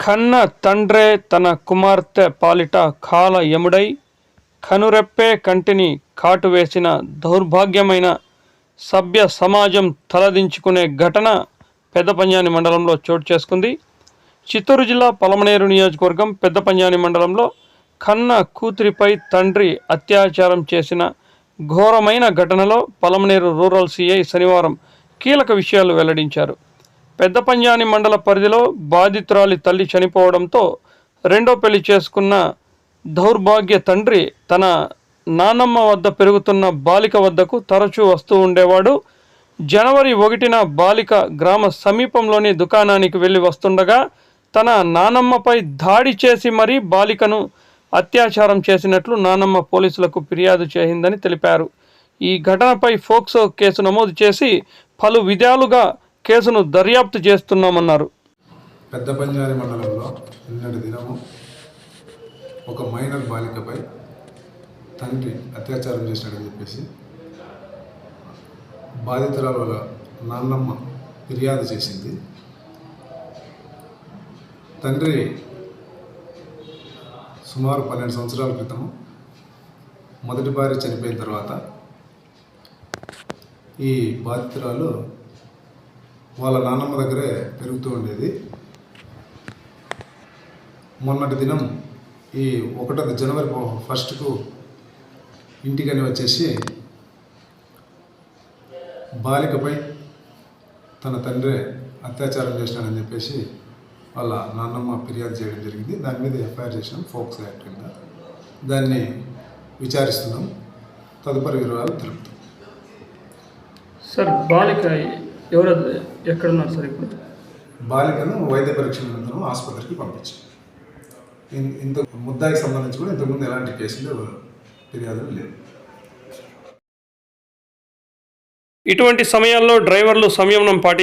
కన్న తండ్రే తన కుమార్తె పాలిట కాల యముడై కనురెప్పే కంటిని కాటువేసిన దౌర్భాగ్యమైన సభ్య సమాజం తలదించుకునే ఘటన పెద్దపంజాని మండలంలో చోటు చేసుకుంది. చిత్తూరు జిల్లా పలమనేరు నియోజకవర్గం పెద్దపంజాని మండలంలో కన్న కూతురిపై తండ్రి అత్యాచారం చేసిన ఘోరమైన ఘటనలో పలమనేరు రూరల్ సిఐ శనివారం కీలక విషయాలు వెల్లడించారు. పెద్దపంజాని మండల పరిధిలో బాధితురాలి తల్లి చనిపోవడంతో రెండో పెళ్లి చేసుకున్న దౌర్భాగ్య తండ్రి తన నానమ్మ వద్ద పెరుగుతున్న బాలిక వద్దకు తరచూ వస్తూ ఉండేవాడు. జనవరి 1న బాలిక గ్రామ సమీపంలోని దుకాణానికి వెళ్ళి వస్తుండగా తన నానమ్మపై దాడి చేసి మరీ బాలికను అత్యాచారం చేసినట్లు నానమ్మ పోలీసులకు ఫిర్యాదు చేసిందని తెలిపారు. ఈ ఘటనపై ఫోక్సో కేసు నమోదు చేసి పలు విధాలుగా కేసును దర్యాప్తు చేస్తున్నామన్నారు. పెద్దపంజాని మండలంలో నిన్నటి దినము ఒక మైనర్ బాలికపై తండ్రి అత్యాచారం చేశాడని చెప్పేసి బాధితురాల నాన్నమ్మ ఫిర్యాదు చేసింది. తండ్రి సుమారు 12 సంవత్సరాల క్రితం మొదటి భార్య చనిపోయిన తర్వాత ఈ బాధితురాలు వాళ్ళ నాన్నమ్మ దగ్గరే పెరుగుతూ ఉండేది. మొన్నటి దినం ఈ 1 జనవరి 1కు ఇంటికని వచ్చేసి బాలికపై తన తండ్రి అత్యాచారం చేసినాడని చెప్పేసి వాళ్ళ నాన్నమ్మ ఫిర్యాదు చేయడం జరిగింది. దాని మీద ఎఫ్ఐఆర్ చేసినాం ఫోక్స్ యాక్ట్ కింద. దాన్ని విచారిస్తున్నాం. తదుపరి వివరాలు తెలుపుతాం. సార్, బాలిక ఎవరు ఎక్కడున్నారు సార్? ఇప్పుడు బాలికను వైద్య పరీక్ష నిమిత్తం ఆసుపత్రికి పంపించాం. ఇంత ముద్దాయికి సంబంధించి కూడా ఇంతకుముందు ఎలాంటి కేసులు ఫిర్యాదులు లేవు. ఇటువంటి సమయాల్లో డ్రైవర్లు సంయమనం పాటించాలి.